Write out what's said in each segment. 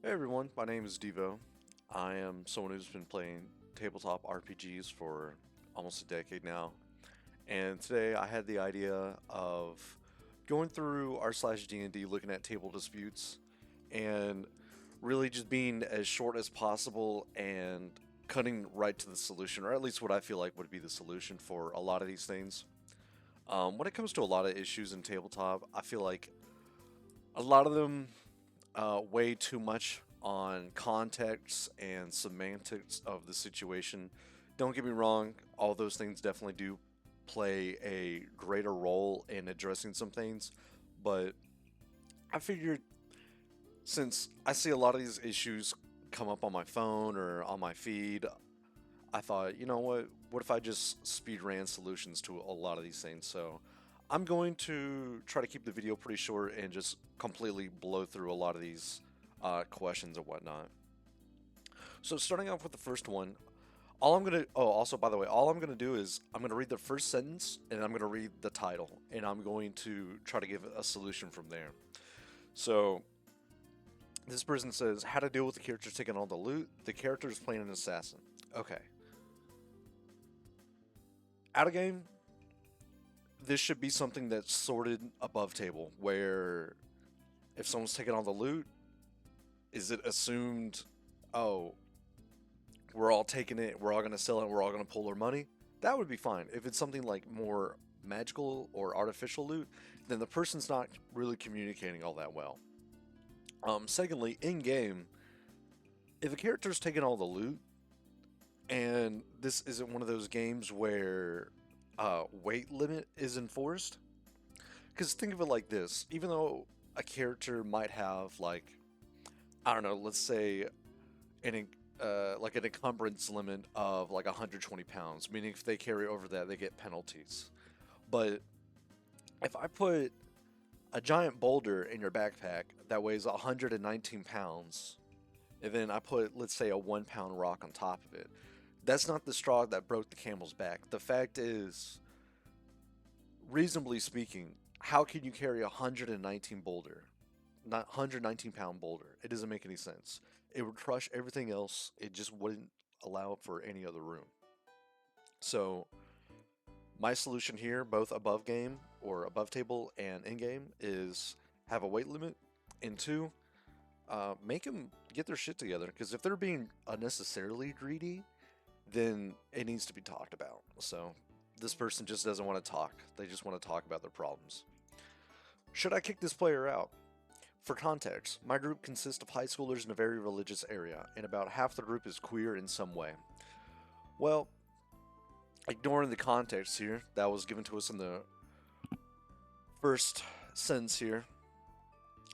Hey everyone, my name is Devo. I am someone who's been playing tabletop RPGs for almost a decade now. And today I had the idea of going through r/D&D looking at table disputes and really just being as short as possible and cutting right to the solution, or at least what I feel like would be the solution for a lot of these things. When it comes to a lot of issues in tabletop, I feel like a lot of them way too much on context and semantics of the situation. Don't get me wrong, all those things definitely do play a greater role in addressing some things, but I figured since I see a lot of these issues come up on my phone or on my feed, I thought, you know what if I just speed ran solutions to a lot of these things? So I'm going to try to keep the video pretty short and just completely blow through a lot of these questions and whatnot. So starting off with the first one, all I'm gonna also by the way, all I'm gonna do is I'm gonna read the first sentence and I'm gonna read the title and I'm going to try to give a solution from there. So this person says how to deal with the character taking all the loot. The character is playing an assassin. Okay. Out of game, this should be something that's sorted above table, where if someone's taking all the loot, is it assumed, oh, we're all taking it, we're all going to sell it, we're all going to pull our money? That would be fine. If it's something like more magical or artificial loot, then the person's not really communicating all that well. Secondly, in game, if a character's taking all the loot, and this isn't one of those games where weight limit is enforced, because think of it like this: even though a character might have like, I don't know, let's say like an encumbrance limit of like 120 pounds, meaning if they carry over that, they get penalties. But if I put a giant boulder in your backpack that weighs 119 pounds, and then I put, let's say, a 1 pound rock on top of it, that's not the straw that broke the camel's back. The fact is, reasonably speaking, how can you carry a 119 boulder? Not 119-pound boulder. It doesn't make any sense. It would crush everything else. It just wouldn't allow for any other room. So my solution here, both above game or above table and in game, is have a weight limit, and two, make them get their shit together. Because if they're being unnecessarily greedy, then it needs to be talked about. So this person just doesn't want to talk. They just want to talk about their problems. Should I kick this player out? For context, my group consists of high schoolers in a very religious area, and about half the group is queer in some way. Well, ignoring the context here that was given to us in the first sentence here,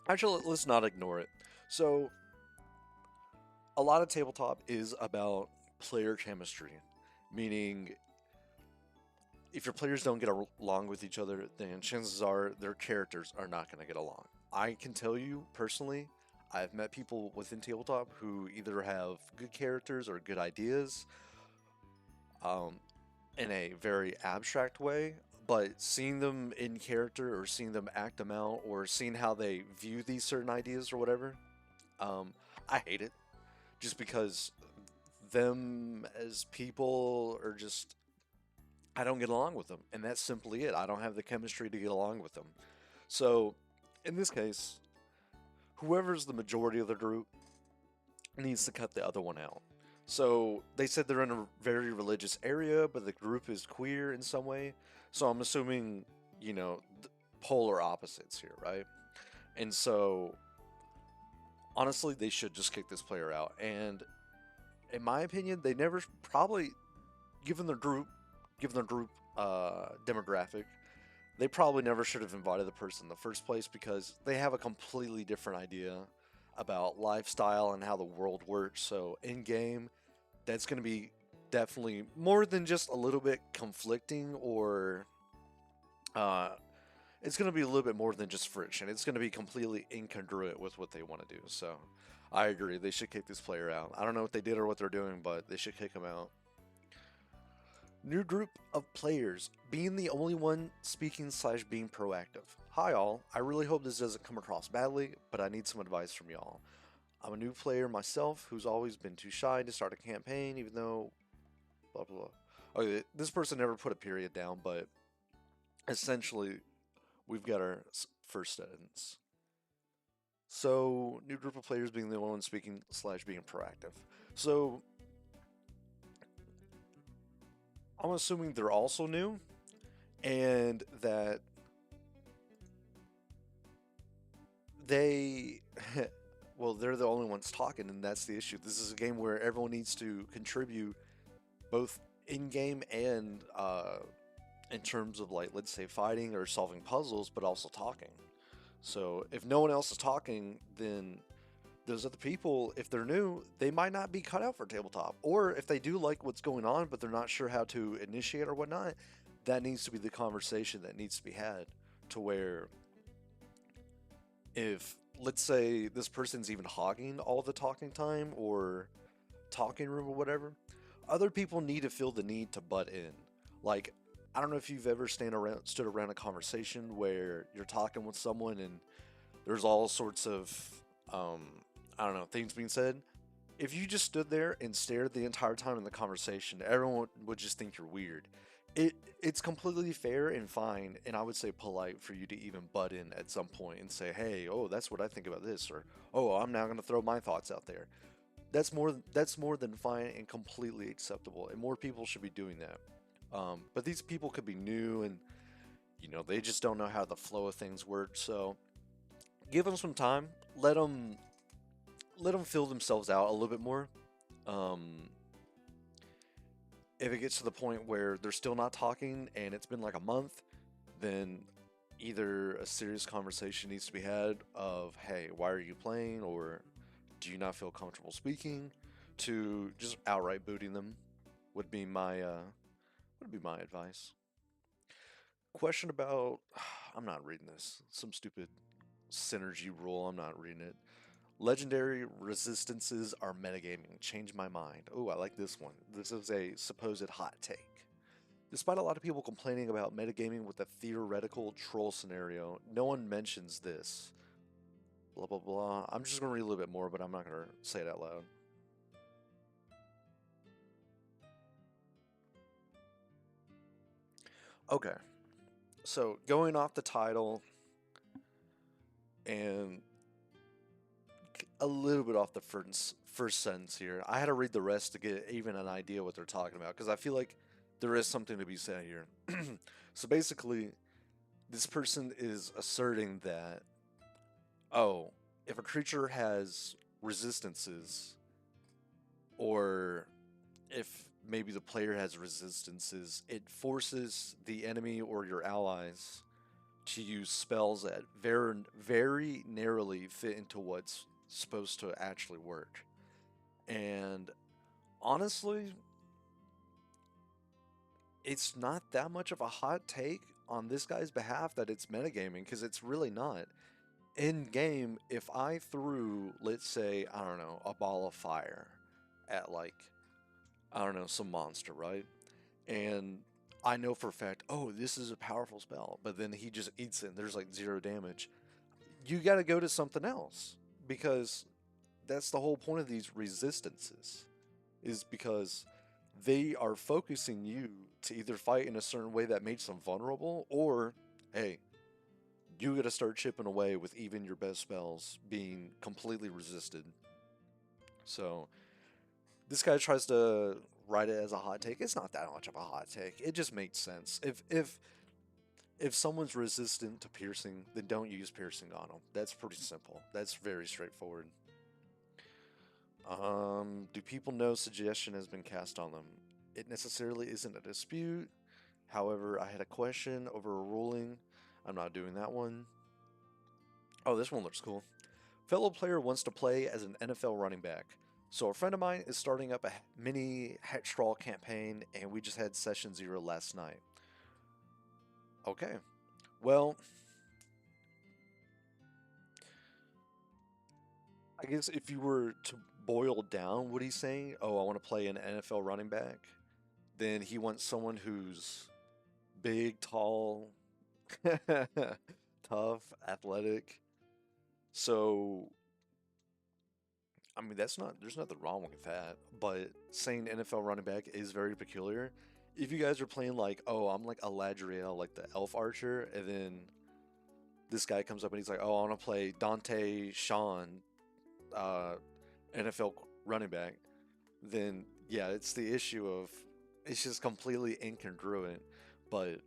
actually, let's not ignore it. So, a lot of tabletop is about player chemistry, meaning if your players don't get along with each other, then chances are their characters are not going to get along. I can tell you personally, I've met people within tabletop who either have good characters or good ideas um, in a very abstract way, but seeing them in character or seeing them act them out or seeing how they view these certain ideas or whatever, I hate it just because them as people are just, I don't get along with them, and that's simply it. I don't have the chemistry to get along with them. So, in this case, whoever's the majority of the group needs to cut the other one out. So, they said they're in a very religious area, but the group is queer in some way. So, I'm assuming, polar opposites here, right? And so, honestly, they should just kick this player out. And in my opinion, they never probably, given their group, demographic, they probably never should have invited the person in the first place because they have a completely different idea about lifestyle and how the world works. So in game, that's going to be definitely more than just a little bit conflicting, or uh, it's going to be a little bit more than just friction. It's going to be completely incongruent with what they want to do. So I agree. They should kick this player out. I don't know what they did or what they're doing, but they should kick him out. New group of players, being the only one speaking / being proactive. Hi all, I really hope this doesn't come across badly, but I need some advice from y'all. I'm a new player myself who's always been too shy to start a campaign, even though blah blah blah. Okay, this person never put a period down, but essentially, we've got our first sentence. So, new group of players being the only one speaking slash being proactive. So, I'm assuming they're also new, and that they, well, they're the only ones talking, and that's the issue. This is a game where everyone needs to contribute both in game and in terms of, like, let's say fighting or solving puzzles, but also talking. So if no one else is talking, then those other people, if they're new, they might not be cut out for tabletop. Or if they do like what's going on, but they're not sure how to initiate or whatnot, that needs to be the conversation that needs to be had. To where if, let's say, this person's even hogging all the talking time or talking room or whatever, other people need to feel the need to butt in. Like, I don't know if you've ever stood around a conversation where you're talking with someone and there's all sorts of, um, I don't know, things being said. If you just stood there and stared the entire time in the conversation, everyone would just think you're weird. It's completely fair and fine, and I would say polite for you to even butt in at some point and say, "Hey, oh, that's what I think about this," or "Oh, I'm now going to throw my thoughts out there." That's more than fine and completely acceptable, and more people should be doing that. But these people could be new, and they just don't know how the flow of things work. So give them some time. Let them feel themselves out a little bit more. Um, if it gets to the point where they're still not talking and it's been like a month, then either a serious conversation needs to be had of, hey, why are you playing? Or do you not feel comfortable speaking? To just outright booting them would be my advice. Question about I'm not reading this. Some stupid synergy rule. I'm not reading it. Legendary resistances are metagaming. Change my mind. Oh, I like this one. This is a supposed hot take. Despite a lot of people complaining about metagaming with a theoretical troll scenario, no one mentions this. Blah, blah, blah. I'm just going to read a little bit more, but I'm not going to say it out loud. Okay. So, going off the title and a little bit off the first sentence here, I had to read the rest to get even an idea what they're talking about because I feel like there is something to be said here. So basically, this person is asserting that, oh, if a creature has resistances, or if maybe the player has resistances, it forces the enemy or your allies to use spells that very narrowly fit into what's supposed to actually work. And honestly, it's not that much of a hot take on this guy's behalf that it's metagaming, because it's really not. In game, if I threw, let's say, I don't know, a ball of fire at, like, I don't know, some monster, right? And I know for a fact, oh, this is a powerful spell, but then he just eats it and there's like zero damage. You got to go to something else, because that's the whole point of these resistances, is because they are focusing you to either fight in a certain way that makes them vulnerable, or hey, you got to start chipping away with even your best spells being completely resisted. So this guy tries to write it as a hot take. It's not that much of a hot take. It just makes sense. If someone's resistant to piercing, then don't use piercing on them. That's pretty simple. That's very straightforward. Do people know suggestion has been cast on them? It necessarily isn't a dispute. However, I had a question over a ruling. I'm not doing that one. Oh, this one looks cool. Fellow player wants to play as an NFL running back. So a friend of mine is starting up a mini Hextrawl campaign, and we just had session 0 last night. Okay. Well, I guess if you were to boil down what he's saying, oh, I want to play an NFL running back, then he wants someone who's big, tall, tough, athletic. So I mean, there's nothing wrong with that, but saying NFL running back is very peculiar. If you guys are playing like, oh, I'm like a Ladriel, like the elf archer, and then this guy comes up and he's like, oh, I want to play Dante Sean, uh, NFL running back, then yeah, it's the issue of it's just completely incongruent. But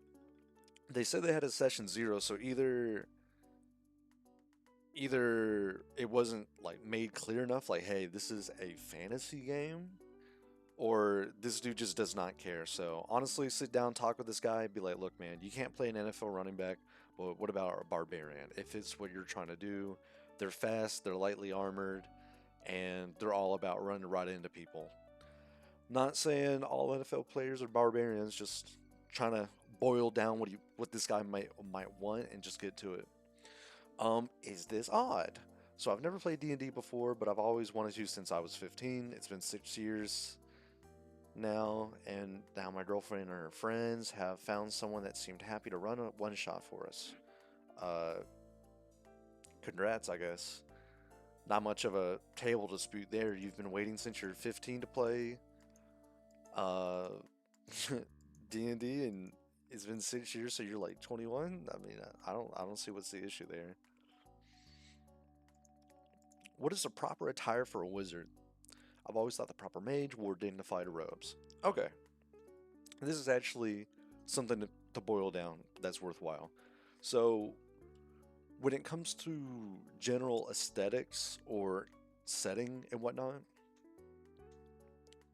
they said they had a session zero, so either it wasn't like made clear enough, like, hey, this is a fantasy game, or this dude just does not care. So honestly, sit down, talk with this guy, be like, look, man, you can't play an NFL running back, but what about a barbarian? If it's what you're trying to do, they're fast, they're lightly armored, and they're all about running right into people. Not saying all NFL players are barbarians, just trying to boil down what this guy might want and just get to it. Is this odd? So I've never played D&D before, but I've always wanted to since I was 15. It's been 6 years now, and now my girlfriend and her friends have found someone that seemed happy to run a one shot for us. Uh, Congrats, I guess. Not much of a table dispute there. You've been waiting since you're 15 to play uh, D&D, and it's been 6 years, so you're like 21. I mean, I don't see what's the issue there. What is the proper attire for a wizard? I've always thought the proper mage wore dignified robes. Okay, this is actually something to boil down that's worthwhile. So, when it comes to general aesthetics or setting and whatnot,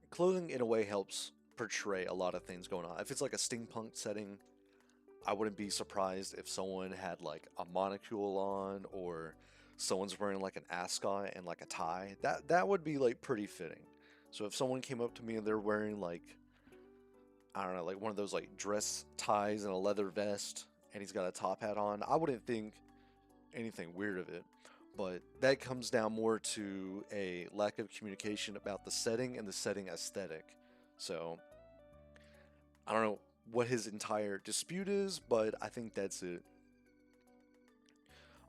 clothing in a way helps portray a lot of things going on. If it's like a steampunk setting, I wouldn't be surprised if someone had like a monocule on, or someone's wearing like an ascot and like a tie. That would be like pretty fitting. So if someone came up to me and they're wearing like, I don't know, like one of those like dress ties and a leather vest, and he's got a top hat on, I wouldn't think anything weird of it. But that comes down more to a lack of communication about the setting and the setting aesthetic. So I don't know what his entire dispute is, but I think that's it.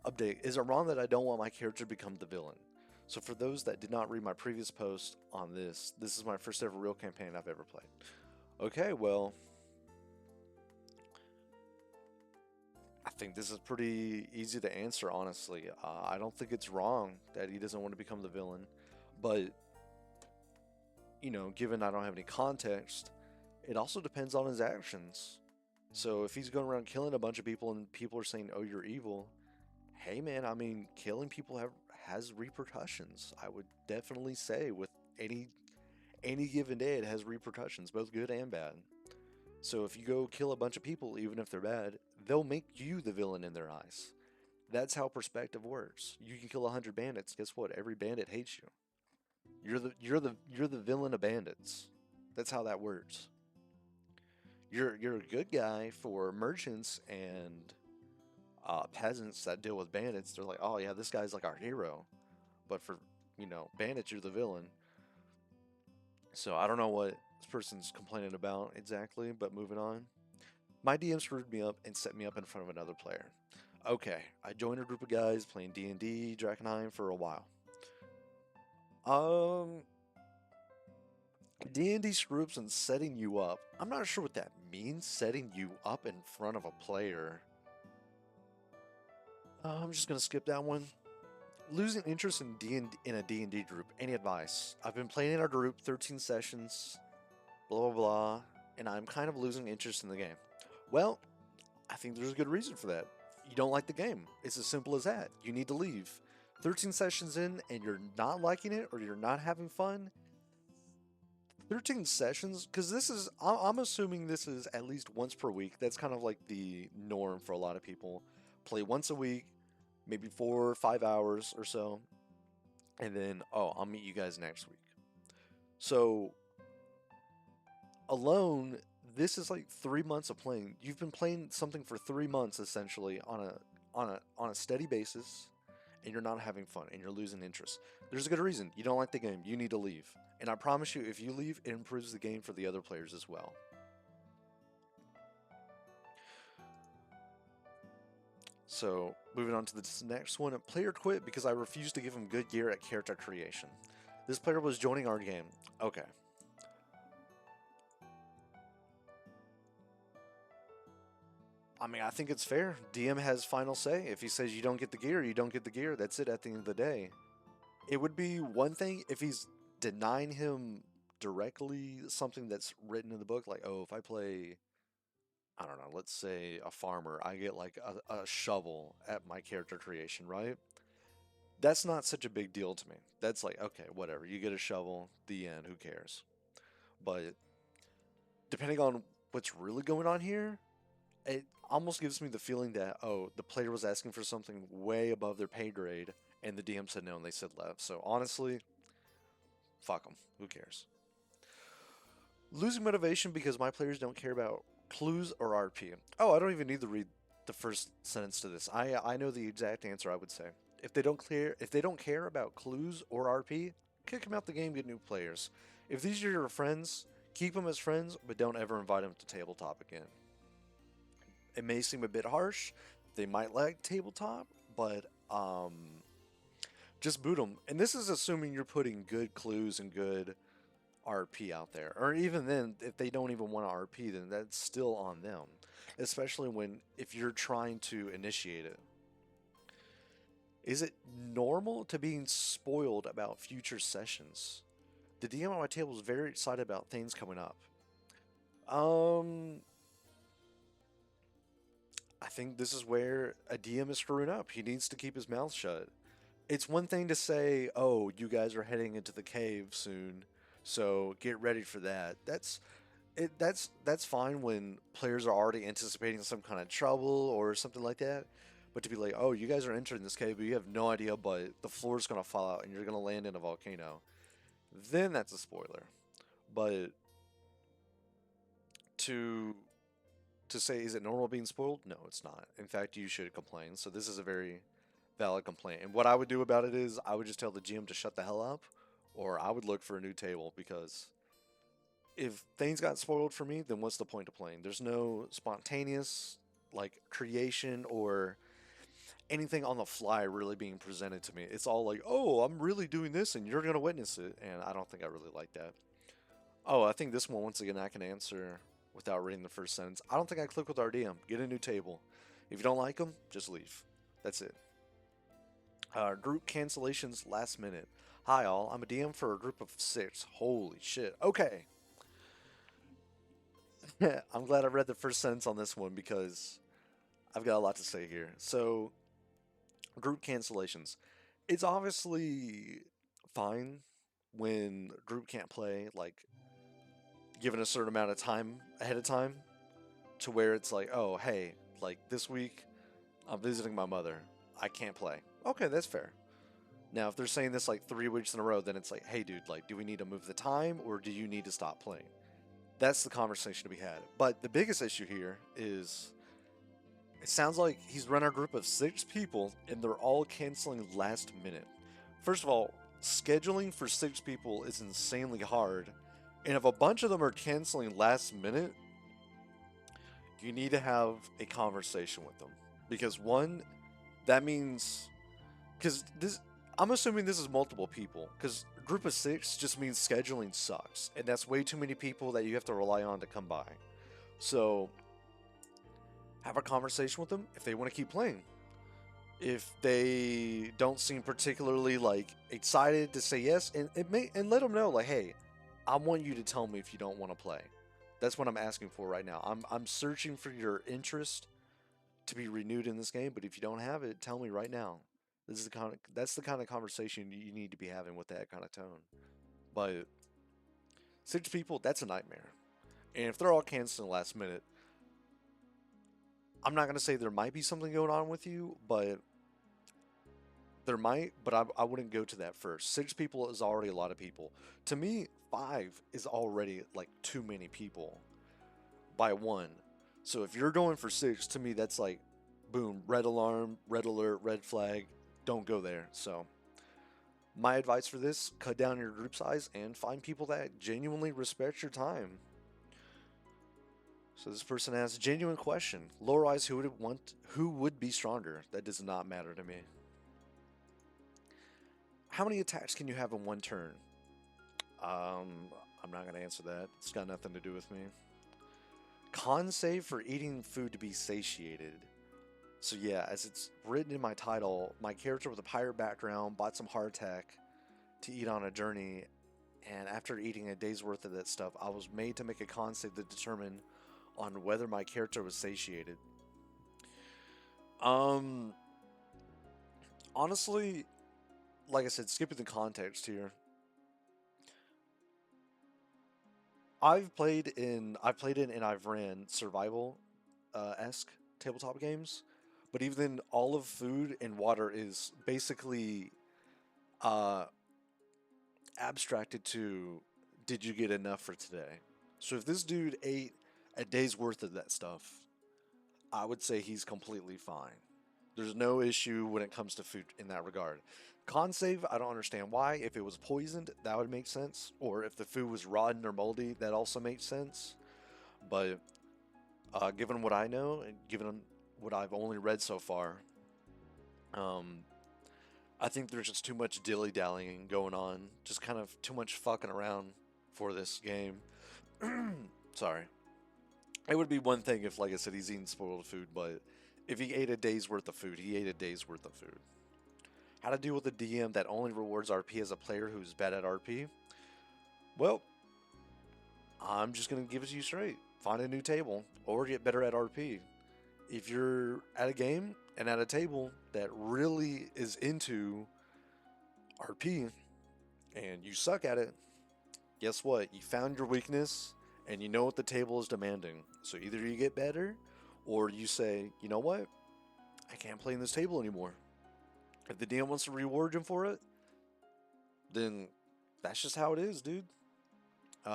Update. Is it wrong that I don't want my character to become the villain? So for those that did not read my previous post on this is my first ever real campaign I've ever played. Okay, well, I think this is pretty easy to answer, honestly. I don't think it's wrong that he doesn't want to become the villain, but, given I don't have any context, it also depends on his actions. So if he's going around killing a bunch of people and people are saying, "Oh, you're evil," hey man, I mean, killing people has repercussions. I would definitely say with any given day, it has repercussions, both good and bad. So if you go kill a bunch of people, even if they're bad, they'll make you the villain in their eyes. That's how perspective works. You can kill 100 bandits. Guess what? Every bandit hates you. You're the villain of bandits. That's how that works. You're a good guy for merchants and peasants that deal with bandits. They're like, oh yeah, this guy's like our hero. But for bandits, you're the villain. So I don't know what this person's complaining about exactly, but moving on. My DM screwed me up and set me up in front of another player. Okay, I joined a group of guys playing D&D, Drakenheim for a while. Um, D&D screw-ups and setting you up. I'm not sure what that means, setting you up in front of a player. I'm just gonna skip that one. Losing interest in in a D&D group. Any advice? I've been playing in our group 13 sessions, blah blah blah, and I'm kind of losing interest in the game. Well, I think there's a good reason for that. You don't like the game. It's as simple as that. You need to leave. 13 sessions in and you're not liking it or you're not having fun. 13 sessions, because I'm assuming this is at least once per week. That's kind of like the norm for a lot of people. Play once a week, maybe 4 or 5 hours or so, and then, oh, I'll meet you guys next week. So, alone, this is like 3 months of playing. You've been playing something for 3 months essentially on a steady basis, and you're not having fun and you're losing interest. There's a good reason. You don't like the game. You need to leave. And I promise you, if you leave, it improves the game for the other players as well. So, moving on to the next one. A player quit because I refused to give him good gear at character creation. This player was joining our game. Okay. I mean, I think it's fair. DM has final say. If he says you don't get the gear, you don't get the gear. That's it at the end of the day. It would be one thing if he's denying him directly something that's written in the book, like, oh, if I play, I don't know, let's say a farmer, I get like a shovel at my character creation, right? That's not such a big deal to me. That's like, okay, whatever. You get a shovel, the end, who cares? But depending on what's really going on here, it almost gives me the feeling that, oh, the player was asking for something way above their pay grade, and the DM said no, and they said left. So honestly, fuck them. Who cares? Losing motivation because my players don't care about clues or RP. Oh, I don't even need to read the first sentence to this. I know the exact answer. I would say if they don't care about clues or RP, kick them out the game. Get new players. If these are your friends, keep them as friends, but don't ever invite them to tabletop again. It may seem a bit harsh. They might like tabletop, but just boot them. And this is assuming you're putting good clues and good RP out there. Or even then, if they don't even want to RP, then that's still on them. Especially if you're trying to initiate it. Is it normal to being spoiled about future sessions? The DM on my table is very excited about things coming up. I think this is where a DM is screwing up. He needs to keep his mouth shut. It's one thing to say, "Oh, you guys are heading into the cave soon, so get ready for that." That's fine when players are already anticipating some kind of trouble or something like that. But to be like, "Oh, you guys are entering this cave, but you have no idea, but the floor's gonna fall out and you're gonna land in a volcano," then that's a spoiler. But to to say, is it normal being spoiled? No, it's not. In fact, you should complain. So this is a very valid complaint. And what I would do about it is I would just tell the GM to shut the hell up, or I would look for a new table because if things got spoiled for me, then what's the point of playing? There's no spontaneous like creation or anything on the fly really being presented to me. It's all like, oh, I'm really doing this and you're gonna witness it, and I don't think I really like that. Oh, I think this one once again I can answer without reading the first sentence. I don't think I click with our DM. Get a new table. If you don't like them, just leave. That's it. Group cancellations last minute. Hi all, I'm a DM for a group of 6. Holy shit. Okay. I'm glad I read the first sentence on this one because I've got a lot to say here. So, group cancellations. It's obviously fine when group can't play, like, given a certain amount of time ahead of time, to where it's like, oh, hey, like this week I'm visiting my mother. I can't play. Okay, that's fair. Now, if they're saying this like 3 weeks in a row, then it's like, hey, dude, like, do we need to move the time or do you need to stop playing? That's the conversation to be had. But the biggest issue here is it sounds like he's run a group of 6 people and they're all canceling last minute. First of all, scheduling for 6 people is insanely hard. And if a bunch of them are canceling last minute, you need to have a conversation with them. Because one, that means, because this, I'm assuming this is multiple people. Because group of 6 just means scheduling sucks. And that's way too many people that you have to rely on to come by. So, have a conversation with them if they want to keep playing. If they don't seem particularly like excited to say yes, and let them know like, hey, I want you to tell me if you don't want to play. That's what I'm asking for right now. I'm searching for your interest to be renewed in this game, but if you don't have it, tell me right now. That's the kind of conversation you need to be having with that kind of tone. But 6 people, that's a nightmare. And if they're all canceling last minute, I'm not gonna say there might be something going on with you, but there might. But I wouldn't go to that first. 6 people is already a lot of people. To me, 5 is already like too many people by one. So if you're going for 6, to me that's like, boom, red alarm, red alert, red flag. Don't go there. So my advice for this: cut down your group size and find people that genuinely respect your time. So this person asks, genuine question. Lore-wise, who would be stronger? That does not matter to me. How many attacks can you have in one turn? I'm not gonna answer that. It's got nothing to do with me. Con save for eating food to be satiated. So yeah, as it's written in my title, my character with a pirate background bought some hardtack to eat on a journey, and after eating a day's worth of that stuff, I was made to make a con save to determine on whether my character was satiated. Um, Honestly, like I said, skipping the context here, I've played in and I've ran survival esque tabletop games, but even then, all of food and water is basically uh, abstracted to did you get enough for today? So if this dude ate a day's worth of that stuff, I would say he's completely fine. There's no issue when it comes to food in that regard. Con save, I don't understand why. If it was poisoned, that would make sense. Or if the food was rotten or moldy, that also makes sense. But given what I know and given what I've only read so far, um, I think there's just too much dilly dallying going on. Just kind of too much fucking around for this game. Sorry. It would be one thing if, like I said, he's eating spoiled food, but if he ate a day's worth of food, he ate a day's worth of food. How to deal with a DM that only rewards RP as a player who's bad at RP? Well, I'm just going to give it to you straight. Find a new table or get better at RP. If you're at a game and at a table that really is into RP and you suck at it, guess what? You found your weakness and you know what the table is demanding. So either you get better or you say, you know what? I can't play in this table anymore. If the DM wants to reward him for it, then that's just how it is, dude.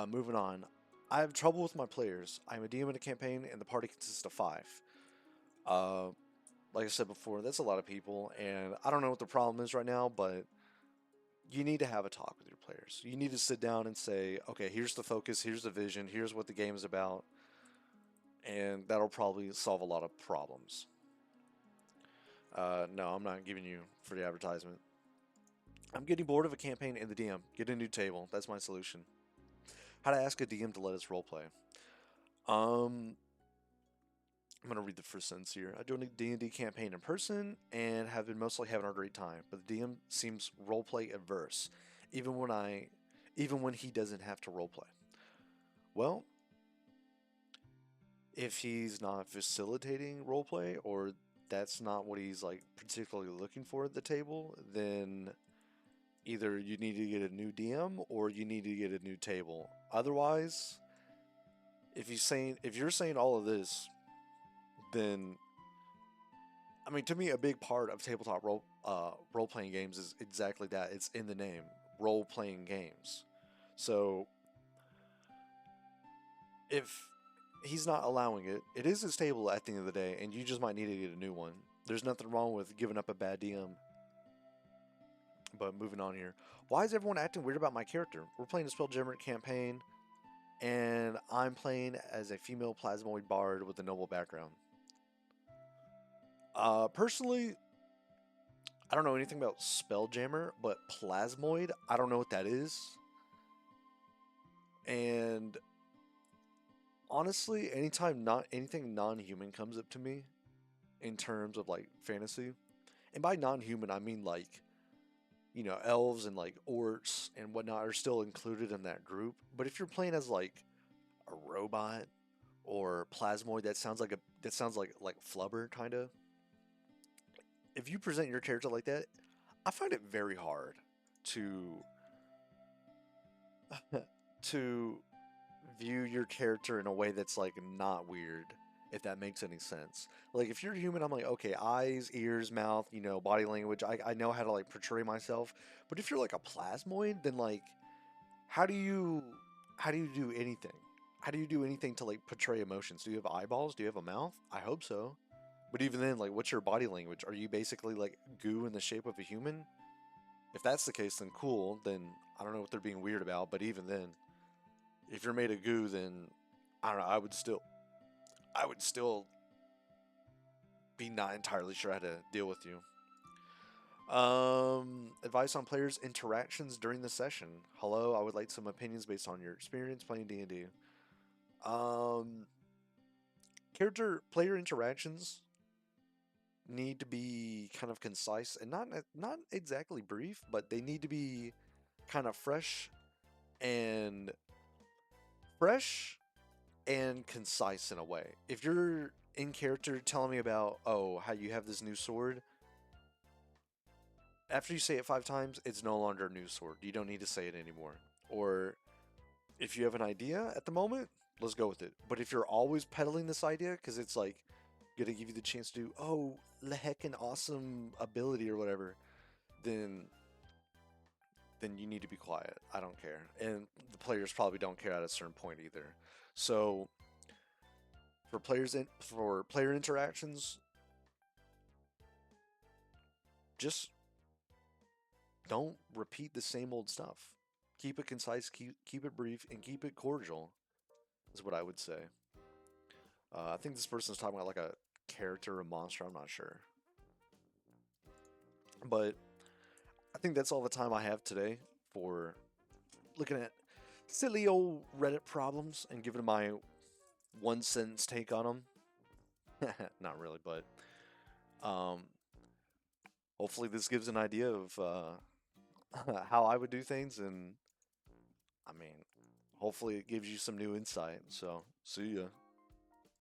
Moving on. I have trouble with my players. I'm a DM in a campaign, and the party consists of five. Uh, like I said before, that's a lot of people, and I don't know what the problem is right now, but you need to have a talk with your players. You need to sit down and say, okay, here's the focus, here's the vision, here's what the game is about, and that'll probably solve a lot of problems. No, I'm not giving you free advertisement. I'm getting bored of a campaign in the DM. Get a new table. That's my solution. How to ask a DM to let us roleplay. Um, I'm gonna read the first sentence here. I joined a D&D campaign in person and have been mostly having a great time, but the DM seems roleplay averse, even when I, even when he doesn't have to roleplay. Well, if he's not facilitating roleplay or that's not what he's like particularly looking for at the table, then either you need to get a new DM or you need to get a new table. Otherwise, if you're saying all of this, then I mean to me a big part of tabletop role playing games is exactly that. It's in the name, role playing games. So if he's not allowing it, it is his table at the end of the day, and you just might need to get a new one. There's nothing wrong with giving up a bad DM. But moving on here, why is everyone acting weird about my character? We're playing a Spelljammer campaign, and I'm playing as a female plasmoid bard with a noble background. Personally, I don't know anything about Spelljammer, but plasmoid, I don't know what that is. And honestly, anytime not anything non-human comes up to me in terms of like fantasy, and by non-human I mean like elves and like orcs and whatnot are still included in that group. But if you're playing as like a robot or plasmoid, that sounds like flubber kind of. If you present your character like that, I find it very hard to to view your character in a way that's like not weird, if that makes any sense. Like if you're human, I'm like, okay, eyes, ears, mouth, body language, I know how to like portray myself. But if you're like a plasmoid, then like how do you how do you do anything? How do you do anything to like portray emotions? Do you have eyeballs? Do you have a mouth? I hope so. But even then, like what's your body language? Are you basically like goo in the shape of a human? If that's the case, then cool. Then I don't know what they're being weird about, but even then, if you're made of goo, then I don't know. I would still be not entirely sure how to deal with you. Advice on players' interactions during the session. Hello, I would like some opinions based on your experience playing D&D. Um, Character player interactions need to be kind of concise and not exactly brief, but they need to be kind of and fresh and concise in a way. If you're in character telling me about, oh, how you have this new sword, after you say it 5 times, it's no longer a new sword. You don't need to say it anymore. Or if you have an idea at the moment, let's go with it. But if you're always peddling this idea, because it's like gonna give you the chance to do, oh, the heck, an awesome ability or whatever, then then you need to be quiet. I don't care, and the players probably don't care at a certain point either. So for player interactions, just don't repeat the same old stuff. Keep it concise, keep it brief, and keep it cordial. Is what I would say. I think this person's talking about like a character, a monster. I'm not sure, but I think that's all the time I have today for looking at silly old Reddit problems and giving my one sentence take on them. Not really, but um, hopefully this gives an idea of how I would do things, and I mean, hopefully it gives you some new insight. So, see ya.